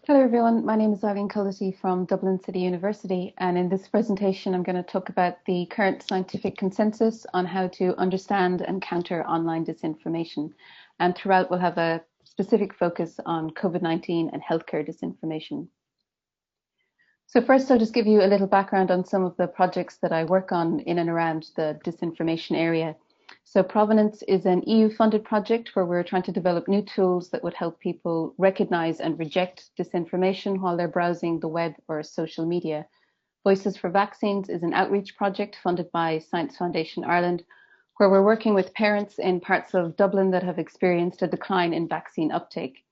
Hello everyone, my name is Eileen Culloty from Dublin City University, and in this presentation I'm going to talk about the current scientific consensus on how to understand and counter online disinformation. And throughout we'll have a specific focus on COVID-19 and healthcare disinformation. So first I'll just give you a little background on some of the projects that I work on in and around the disinformation area. So Provenance is an EU-funded project where we're trying to develop new tools that would help people recognize and reject disinformation while they're browsing the web or social media. Voices for Vaccines is an outreach project funded by Science Foundation Ireland, where we're working with parents in parts of Dublin that have experienced a decline in vaccine uptake.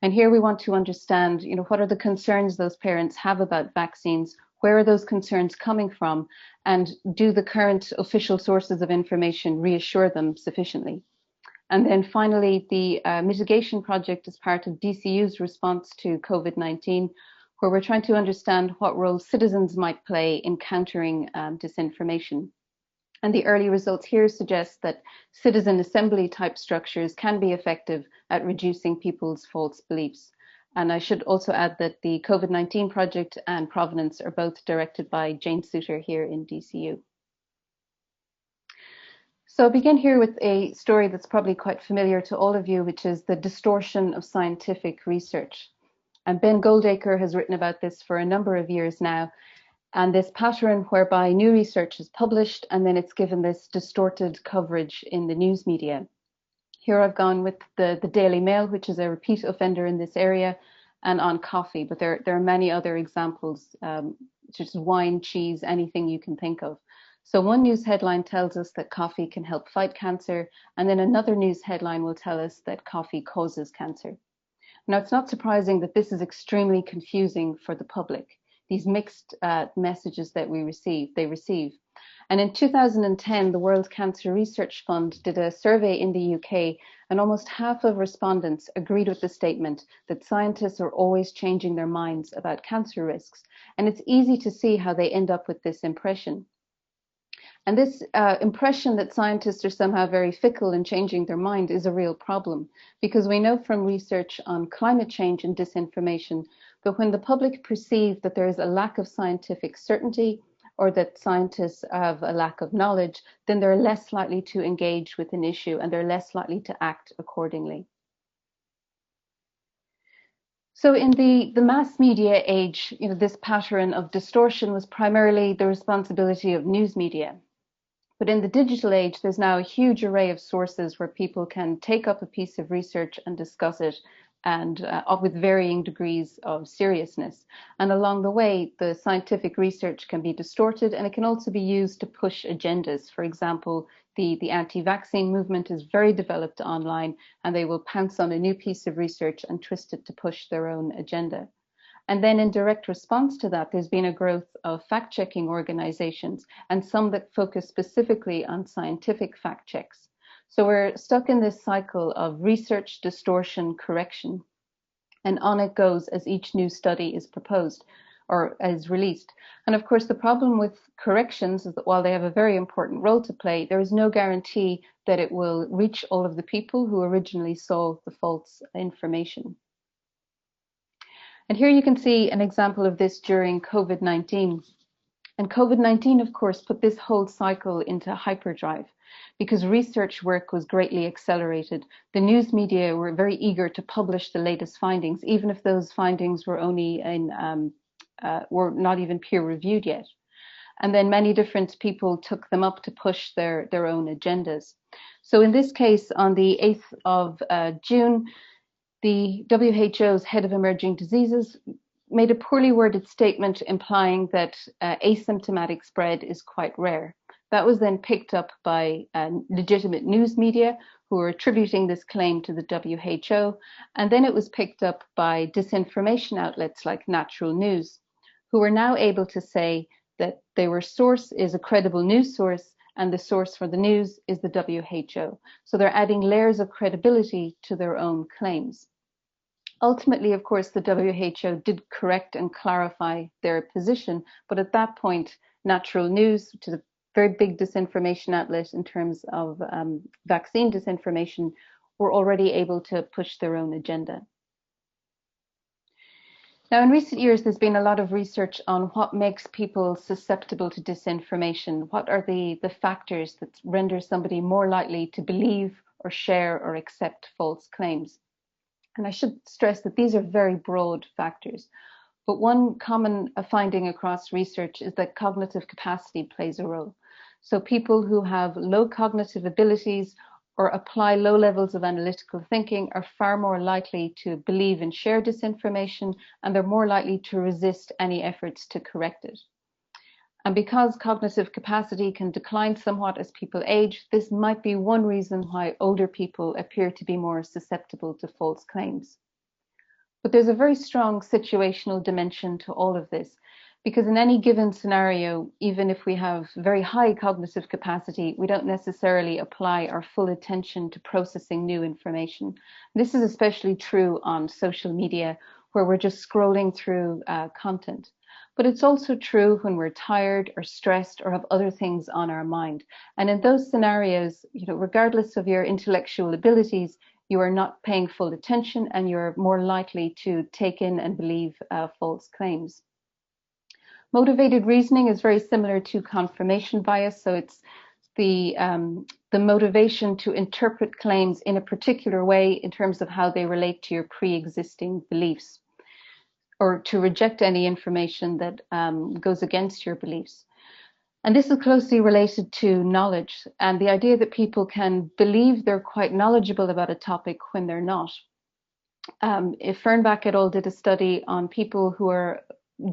And here we want to understand, what are the concerns those parents have about vaccines? Where are those concerns coming from? And do the current official sources of information reassure them sufficiently? And then finally, the mitigation project is part of DCU's response to COVID-19, where we're trying to understand what role citizens might play in countering disinformation. And the early results here suggest that citizen assembly type structures can be effective at reducing people's false beliefs. And I should also add that the COVID-19 project and Provenance are both directed by Jane Souter here in DCU. So I'll begin here with a story that's probably quite familiar to all of you, which is the distortion of scientific research. And Ben Goldacre has written about this for a number of years now. And this pattern whereby new research is published and then it's given this distorted coverage in the news media. Here I've gone with the Daily Mail, which is a repeat offender in this area, and on coffee, but there are many other examples, just wine, cheese, anything you can think of. So one news headline tells us that coffee can help fight cancer, and then another news headline will tell us that coffee causes cancer. Now, it's not surprising that this is extremely confusing for the public. These mixed messages that they receive. And in 2010, the World Cancer Research Fund did a survey in the UK, and almost half of respondents agreed with the statement that scientists are always changing their minds about cancer risks. And it's easy to see how they end up with this impression. And this impression that scientists are somehow very fickle and changing their mind is a real problem, because we know from research on climate change and disinformation that when the public perceive that there is a lack of scientific certainty or that scientists have a lack of knowledge, then they're less likely to engage with an issue and they're less likely to act accordingly. So in the mass media age, this pattern of distortion was primarily the responsibility of news media. But in the digital age, there's now a huge array of sources where people can take up a piece of research and discuss it, and with varying degrees of seriousness. And along the way, the scientific research can be distorted, and it can also be used to push agendas. For example, the anti-vaccine movement is very developed online, and they will pounce on a new piece of research and twist it to push their own agenda. And then in direct response to that, there's been a growth of fact-checking organizations, and some that focus specifically on scientific fact checks. So we're stuck in this cycle of research, distortion, correction, and on it goes as each new study is proposed or is released. And of course, the problem with corrections is that while they have a very important role to play, there is no guarantee that it will reach all of the people who originally saw the false information. And here you can see an example of this during COVID-19. And COVID-19, of course, put this whole cycle into hyperdrive because research work was greatly accelerated. The news media were very eager to publish the latest findings, even if those findings were only were not even peer reviewed yet. And then many different people took them up to push their own agendas. So in this case, on the 8th of June, the WHO's head of emerging diseases made a poorly worded statement implying that asymptomatic spread is quite rare. That was then picked up by legitimate news media who were attributing this claim to the WHO, and then it was picked up by disinformation outlets like Natural News, who are now able to say that their source is a credible news source and the source for the news is the WHO. So they're adding layers of credibility to their own claims. Ultimately, of course, the WHO did correct and clarify their position, but at that point, Natural News, which is a very big disinformation outlet in terms of vaccine disinformation, were already able to push their own agenda. Now, in recent years, there's been a lot of research on what makes people susceptible to disinformation. What are the factors that render somebody more likely to believe or share or accept false claims? And I should stress that these are very broad factors. But one common finding across research is that cognitive capacity plays a role. So people who have low cognitive abilities or apply low levels of analytical thinking are far more likely to believe and share disinformation, and they're more likely to resist any efforts to correct it. And because cognitive capacity can decline somewhat as people age, this might be one reason why older people appear to be more susceptible to false claims. But there's a very strong situational dimension to all of this, because in any given scenario, even if we have very high cognitive capacity, we don't necessarily apply our full attention to processing new information. This is especially true on social media, where we're just scrolling through content. But it's also true when we're tired or stressed or have other things on our mind. And in those scenarios, regardless of your intellectual abilities, you are not paying full attention and you're more likely to take in and believe false claims. Motivated reasoning is very similar to confirmation bias. So it's the motivation to interpret claims in a particular way in terms of how they relate to your pre-existing beliefs, or to reject any information that goes against your beliefs. And this is closely related to knowledge and the idea that people can believe they're quite knowledgeable about a topic when they're not. If Fernbach et al. Did a study on people who are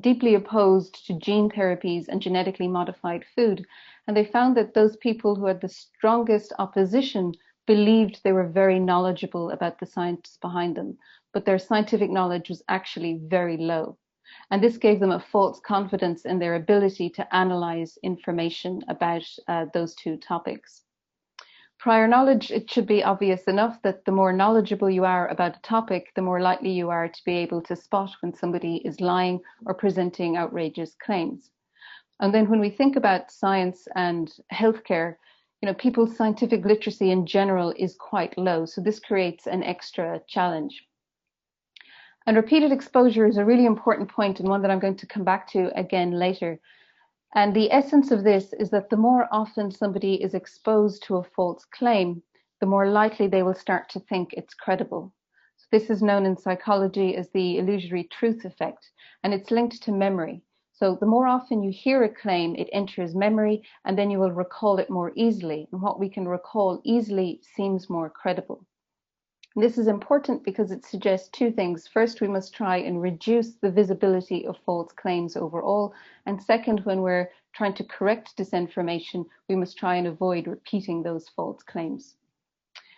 deeply opposed to gene therapies and genetically modified food, and they found that those people who had the strongest opposition believed they were very knowledgeable about the science behind them, but their scientific knowledge was actually very low. And this gave them a false confidence in their ability to analyze information about those two topics. Prior knowledge, it should be obvious enough that the more knowledgeable you are about a topic, the more likely you are to be able to spot when somebody is lying or presenting outrageous claims. And then when we think about science and healthcare, people's scientific literacy in general is quite low. So this creates an extra challenge. And repeated exposure is a really important point, and one that I'm going to come back to again later. And the essence of this is that the more often somebody is exposed to a false claim, the more likely they will start to think it's credible. So this is known in psychology as the illusory truth effect, and it's linked to memory. So the more often you hear a claim, it enters memory, and then you will recall it more easily. And what we can recall easily seems more credible. This is important because it suggests two things. First, we must try and reduce the visibility of false claims overall. And second, when we're trying to correct disinformation, we must try and avoid repeating those false claims.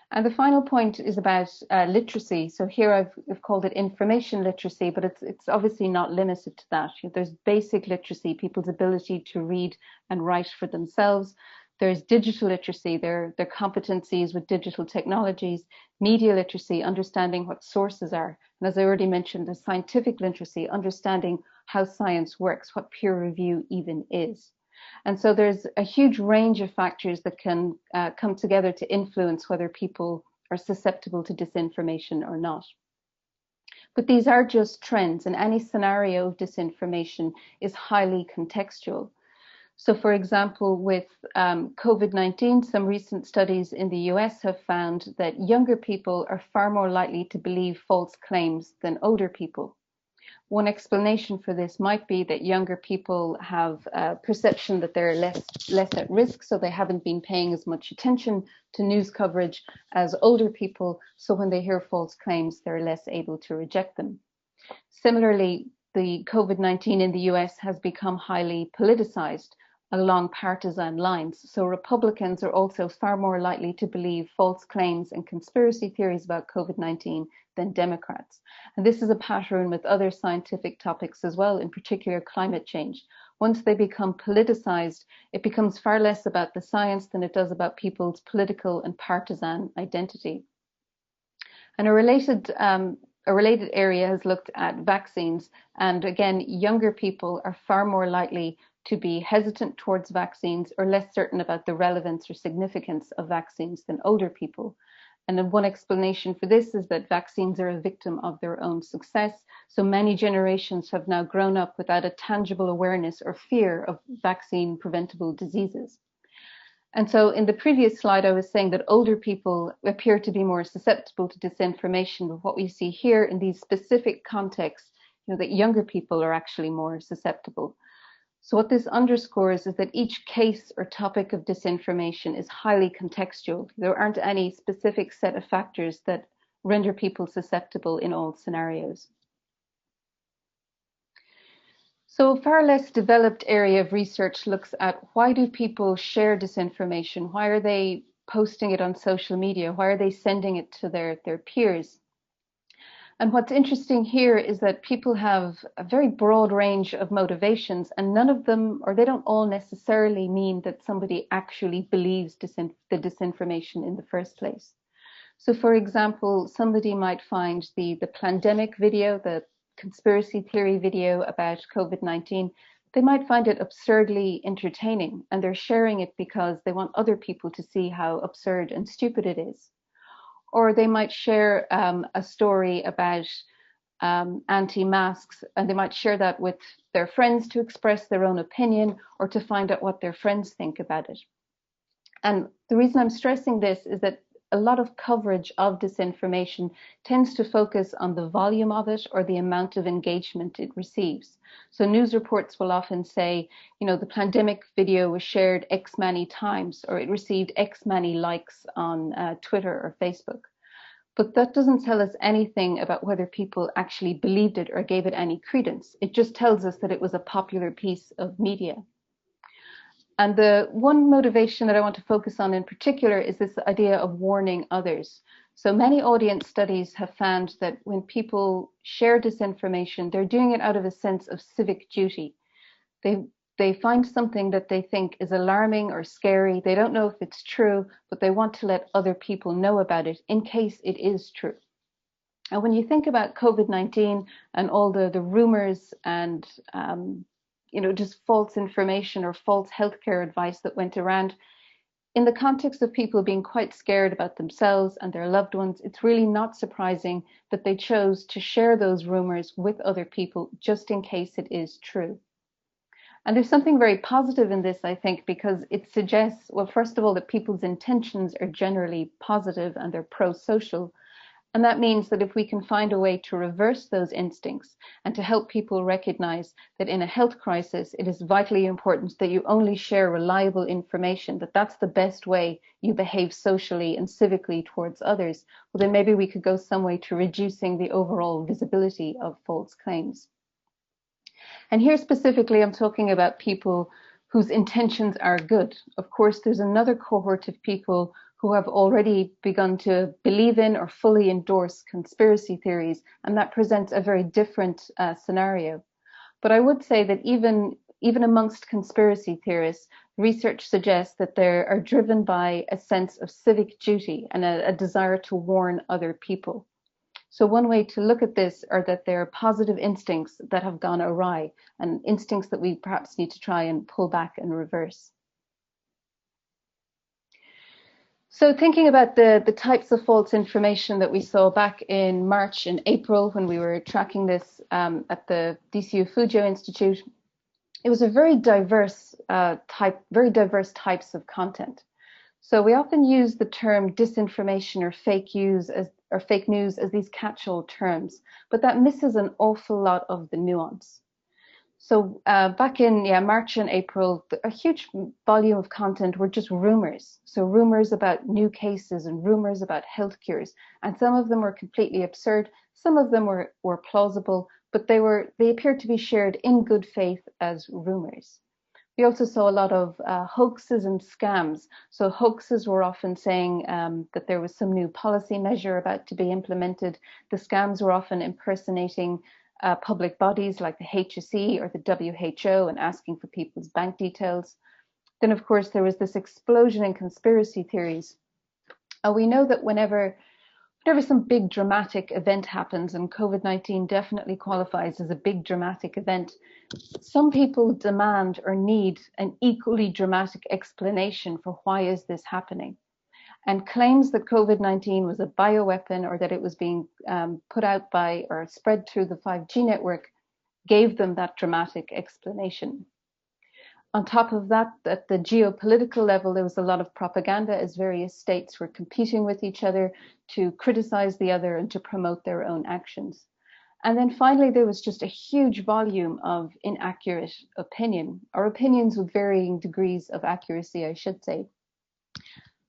And the final point is about literacy. So here I've called it information literacy, but it's obviously not limited to that. There's basic literacy, people's ability to read and write for themselves. There's digital literacy, their competencies with digital technologies, media literacy, understanding what sources are. And as I already mentioned, there's scientific literacy, understanding how science works, what peer review even is. And so there's a huge range of factors that can come together to influence whether people are susceptible to disinformation or not. But these are just trends, and any scenario of disinformation is highly contextual. So for example, with COVID-19, some recent studies in the US have found that younger people are far more likely to believe false claims than older people. One explanation for this might be that younger people have a perception that they're less at risk, so they haven't been paying as much attention to news coverage as older people, so when they hear false claims, they're less able to reject them. Similarly, the COVID-19 in the US has become highly politicized along partisan lines. So Republicans are also far more likely to believe false claims and conspiracy theories about COVID-19 than Democrats. And this is a pattern with other scientific topics as well, in particular climate change. Once they become politicized, it becomes far less about the science than it does about people's political and partisan identity. And a related area has looked at vaccines. And again, younger people are far more likely to be hesitant towards vaccines or less certain about the relevance or significance of vaccines than older people. And then one explanation for this is that vaccines are a victim of their own success. So many generations have now grown up without a tangible awareness or fear of vaccine preventable diseases. And so in the previous slide, I was saying that older people appear to be more susceptible to disinformation. But what we see here in these specific contexts, that younger people are actually more susceptible. So what this underscores is that each case or topic of disinformation is highly contextual. There aren't any specific set of factors that render people susceptible in all scenarios. So a far less developed area of research looks at why do people share disinformation? Why are they posting it on social media? Why are they sending it to their peers? And what's interesting here is that people have a very broad range of motivations, and none of them, or they don't all necessarily mean that somebody actually believes the disinformation in the first place. So for example, somebody might find the pandemic video, the conspiracy theory video about COVID-19, they might find it absurdly entertaining, and they're sharing it because they want other people to see how absurd and stupid it is. Or they might share a story about anti-masks, and they might share that with their friends to express their own opinion or to find out what their friends think about it. And the reason I'm stressing this is that a lot of coverage of disinformation tends to focus on the volume of it or the amount of engagement it receives. So news reports will often say, the pandemic video was shared X many times, or it received X many likes on Twitter or Facebook. But that doesn't tell us anything about whether people actually believed it or gave it any credence. It just tells us that it was a popular piece of media. And the one motivation that I want to focus on in particular is this idea of warning others. So many audience studies have found that when people share disinformation, they're doing it out of a sense of civic duty. They find something that they think is alarming or scary. They don't know if it's true, but they want to let other people know about it in case it is true. And when you think about COVID-19 and all the rumors and just false information or false healthcare advice that went around, in the context of people being quite scared about themselves and their loved ones, it's really not surprising that they chose to share those rumors with other people just in case it is true. And there's something very positive in this, I think, because it suggests, well, first of all, that people's intentions are generally positive and they're pro-social. And that means that if we can find a way to reverse those instincts and to help people recognize that in a health crisis, it is vitally important that you only share reliable information, that that's the best way you behave socially and civically towards others, well, then maybe we could go some way to reducing the overall visibility of false claims. And here specifically, I'm talking about people whose intentions are good. Of course, there's another cohort of people who have already begun to believe in or fully endorse conspiracy theories, and that presents a very different scenario. But I would say that even amongst conspiracy theorists, research suggests that they are driven by a sense of civic duty and a desire to warn other people. So one way to look at this are that there are positive instincts that have gone awry, and instincts that we perhaps need to try and pull back and reverse. So thinking about the types of false information that we saw back in March and April when we were tracking this at the DCU Fuzhou Institute, it was a very diverse types of content. So we often use the term disinformation or fake news as these catch-all terms, but that misses an awful lot of the nuance. So back in March and April, a huge volume of content were just rumors. So rumors about new cases and rumors about health cures. And some of them were completely absurd. Some of them were plausible, but they appeared to be shared in good faith as rumors. We also saw a lot of hoaxes and scams. So hoaxes were often saying that there was some new policy measure about to be implemented. The scams were often impersonating public bodies like the HSE or the WHO and asking for people's bank details. Then, of course, there was this explosion in conspiracy theories. We know that whenever some big dramatic event happens, and COVID-19 definitely qualifies as a big dramatic event, some people demand or need an equally dramatic explanation for why is this happening. And claims that COVID-19 was a bioweapon or that it was being put out by or spread through the 5G network gave them that dramatic explanation. On top of that, at the geopolitical level, there was a lot of propaganda as various states were competing with each other to criticize the other and to promote their own actions. And then finally, there was just a huge volume of inaccurate opinion, or opinions with varying degrees of accuracy, I should say.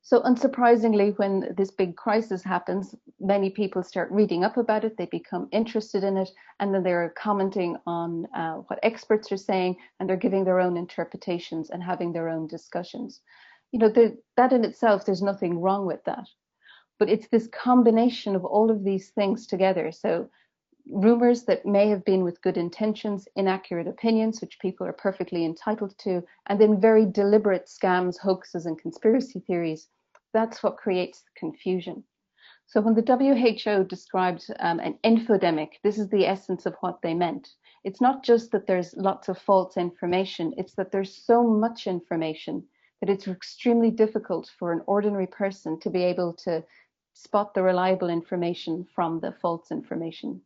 So unsurprisingly, when this big crisis happens, many people start reading up about it, they become interested in it, and then they're commenting on what experts are saying, and they're giving their own interpretations and having their own discussions. You know, that in itself, there's nothing wrong with that. But it's this combination of all of these things together. So rumors that may have been with good intentions, inaccurate opinions, which people are perfectly entitled to, and then very deliberate scams, hoaxes, and conspiracy theories. That's what creates confusion. So when the WHO described an infodemic, this is the essence of what they meant. It's not just that there's lots of false information, it's that there's so much information that it's extremely difficult for an ordinary person to be able to spot the reliable information from the false information.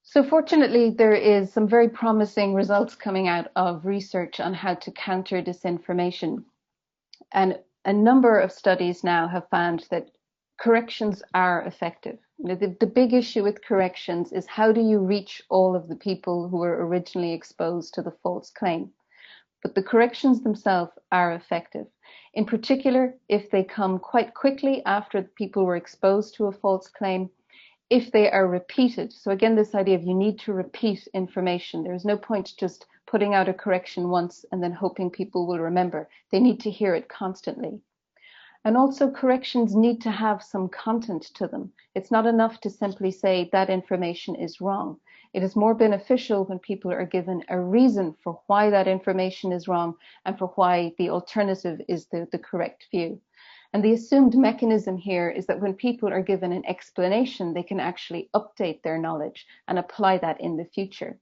So fortunately, there is some very promising results coming out of research on how to counter disinformation. And a number of studies now have found that corrections are effective. You know, the big issue with corrections is how do you reach all of the people who were originally exposed to the false claim? But the corrections themselves are effective. In particular, if they come quite quickly after people were exposed to a false claim, if they are repeated. So again, this idea of you need to repeat information. There's no point just putting out a correction once and then hoping people will remember. They need to hear it constantly. And also corrections need to have some content to them. It's not enough to simply say that information is wrong. It is more beneficial when people are given a reason for why that information is wrong and for why the alternative is the correct view. And the assumed mechanism here is that when people are given an explanation, they can actually update their knowledge and apply that in the future.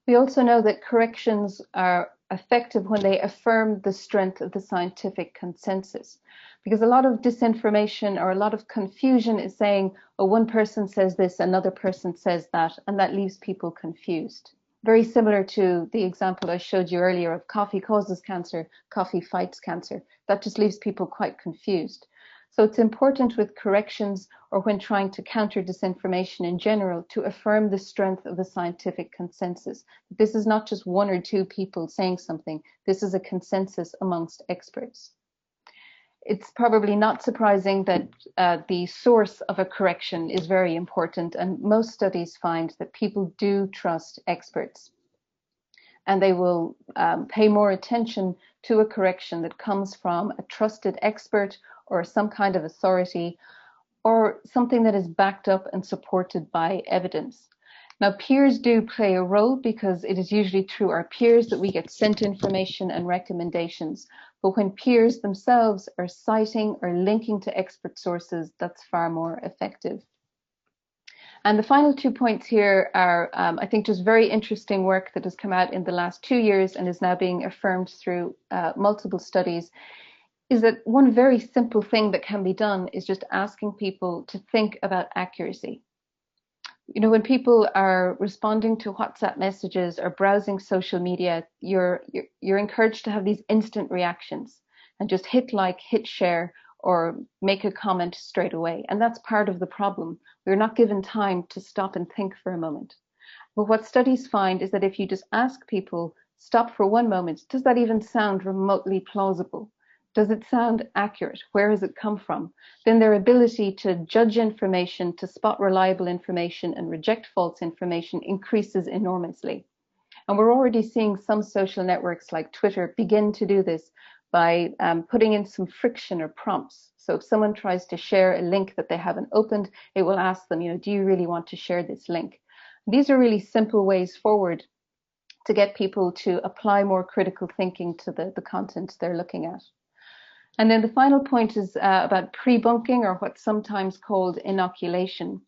We also know that corrections are effective when they affirm the strength of the scientific consensus, because a lot of disinformation or a lot of confusion is saying, oh, one person says this, another person says that, and that leaves people confused. Very similar to the example I showed you earlier of coffee causes cancer, coffee fights cancer. That just leaves people quite confused. So it's important with corrections or when trying to counter disinformation in general to affirm the strength of the scientific consensus. This is not just one or two people saying something. This is a consensus amongst experts. It's probably not surprising that the source of a correction is very important, and most studies find that people do trust experts, and they will pay more attention to a correction that comes from a trusted expert or some kind of authority or something that is backed up and supported by evidence. Now, peers do play a role because it is usually through our peers that we get sent information and recommendations. But when peers themselves are citing or linking to expert sources, that's far more effective. And the final 2 points here are, I think, just very interesting work that has come out in the last 2 years and is now being affirmed through multiple studies, is that one very simple thing that can be done is just asking people to think about accuracy. You know, when people are responding to WhatsApp messages or browsing social media, you're encouraged to have these instant reactions and just hit like, hit share, or make a comment straight away. And that's part of the problem. We're not given time to stop and think for a moment. But what studies find is that if you just ask people, stop for one moment, does that even sound remotely plausible? Does it sound accurate? Where has it come from? Then their ability to judge information, to spot reliable information and reject false information increases enormously. And we're already seeing some social networks like Twitter begin to do this by putting in some friction or prompts. So if someone tries to share a link that they haven't opened, it will ask them, you know, do you really want to share this link? These are really simple ways forward to get people to apply more critical thinking to the content they're looking at. And then the final point is about pre-bunking, or what's sometimes called inoculation.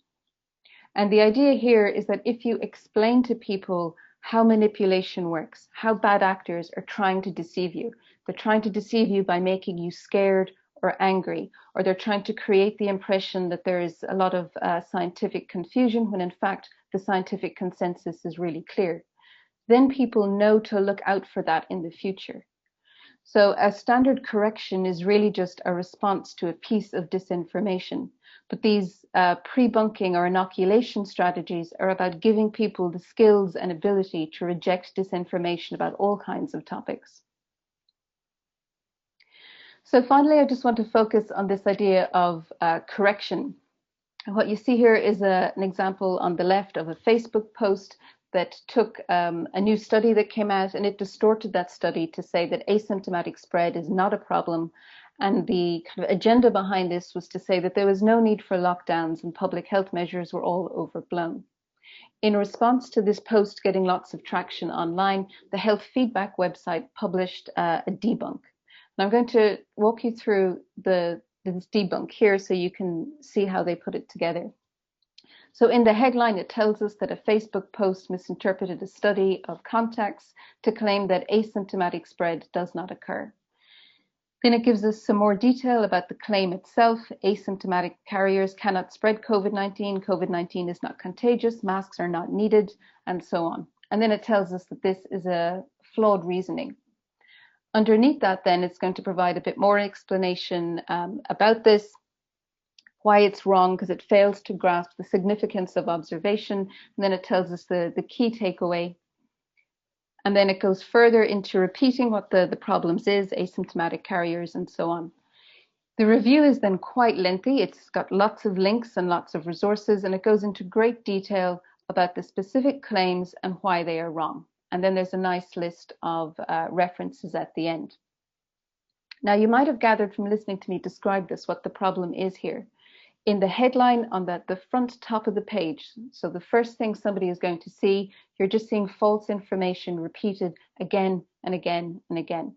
And the idea here is that if you explain to people how manipulation works, how bad actors are trying to deceive you, They're trying to deceive you by making you scared or angry, or they're trying to create the impression that there is a lot of scientific confusion when in fact the scientific consensus is really clear. Then people know to look out for that in the future. So a standard correction is really just a response to a piece of disinformation. But these pre-bunking or inoculation strategies are about giving people the skills and ability to reject disinformation about all kinds of topics. So finally, I just want to focus on this idea of correction. And what you see here is an example on the left of a Facebook post that took a new study that came out, and it distorted that study to say that asymptomatic spread is not a problem. And the kind of agenda behind this was to say that there was no need for lockdowns and public health measures were all overblown. In response to this post getting lots of traction online, the health feedback website published a debunk. And I'm going to walk you through this debunk here so you can see how they put it together. So in the headline, it tells us that a Facebook post misinterpreted a study of contacts to claim that asymptomatic spread does not occur. Then it gives us some more detail about the claim itself. Asymptomatic carriers cannot spread COVID-19. COVID-19 is not contagious. Masks are not needed, and so on. And then it tells us that this is a flawed reasoning. Underneath that, then, it's going to provide a bit more explanation about this, why it's wrong, because it fails to grasp the significance of observation. And then it tells us the key takeaway. And then it goes further into repeating what the problems is, asymptomatic carriers, and so on. The review is then quite lengthy. It's got lots of links and lots of resources, and it goes into great detail about the specific claims and why they are wrong. And then there's a nice list of references at the end. Now, you might have gathered from listening to me describe this, what the problem is here. In the headline on the front top of the page, so the first thing somebody is going to see, you're just seeing false information repeated again and again and again.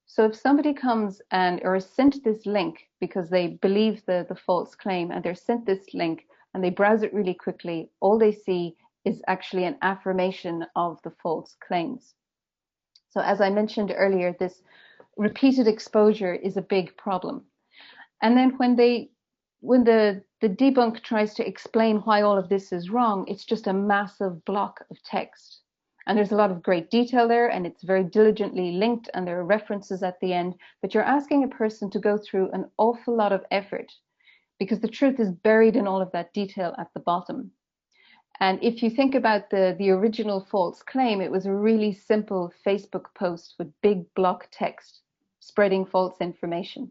So if somebody comes or is sent this link because they believe the false claim, and they're sent this link and they browse it really quickly, all they see is actually an affirmation of the false claims. So as I mentioned earlier, this repeated exposure is a big problem. And then when the debunk tries to explain why all of this is wrong, it's just a massive block of text. And there's a lot of great detail there, and it's very diligently linked, and there are references at the end, but you're asking a person to go through an awful lot of effort because the truth is buried in all of that detail at the bottom. And if you think about the original false claim, it was a really simple Facebook post with big block text spreading false information.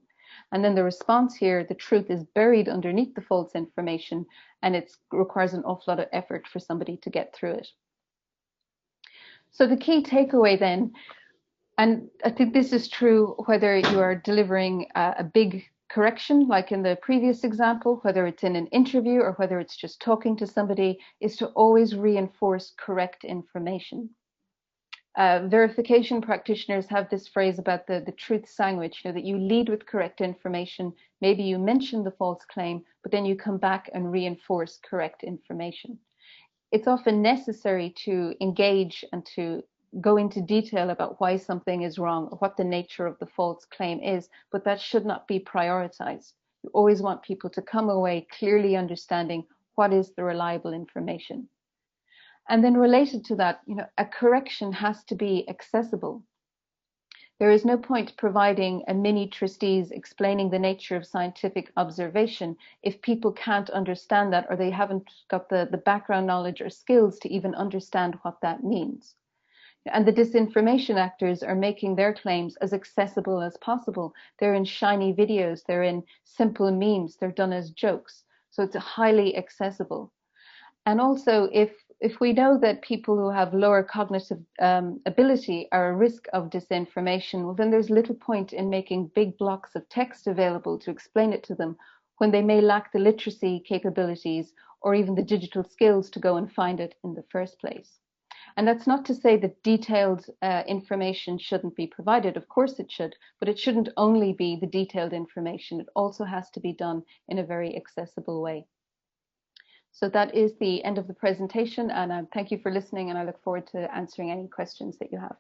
And then the response here, the truth is buried underneath the false information, and it requires an awful lot of effort for somebody to get through it. So the key takeaway then, and I think this is true whether you are delivering a big correction, like in the previous example, whether it's in an interview or whether it's just talking to somebody, is to always reinforce correct information. Verification practitioners have this phrase about the truth sandwich, that you lead with correct information, maybe you mention the false claim, but then you come back and reinforce correct information. It's often necessary to engage and to go into detail about why something is wrong or what the nature of the false claim is, but that should not be prioritized. You always want people to come away clearly understanding what is the reliable information. And then related to that, a correction has to be accessible. There is no point providing a mini treatise explaining the nature of scientific observation if people can't understand that, or they haven't got the background knowledge or skills to even understand what that means. And the disinformation actors are making their claims as accessible as possible. They're in shiny videos, they're in simple memes, they're done as jokes. So it's highly accessible. And also, if we know that people who have lower cognitive ability are at risk of disinformation, well, then there's little point in making big blocks of text available to explain it to them when they may lack the literacy capabilities or even the digital skills to go and find it in the first place. And that's not to say that detailed information shouldn't be provided. Of course it should, but it shouldn't only be the detailed information. It also has to be done in a very accessible way. So that is the end of the presentation, and thank you for listening, and I look forward to answering any questions that you have.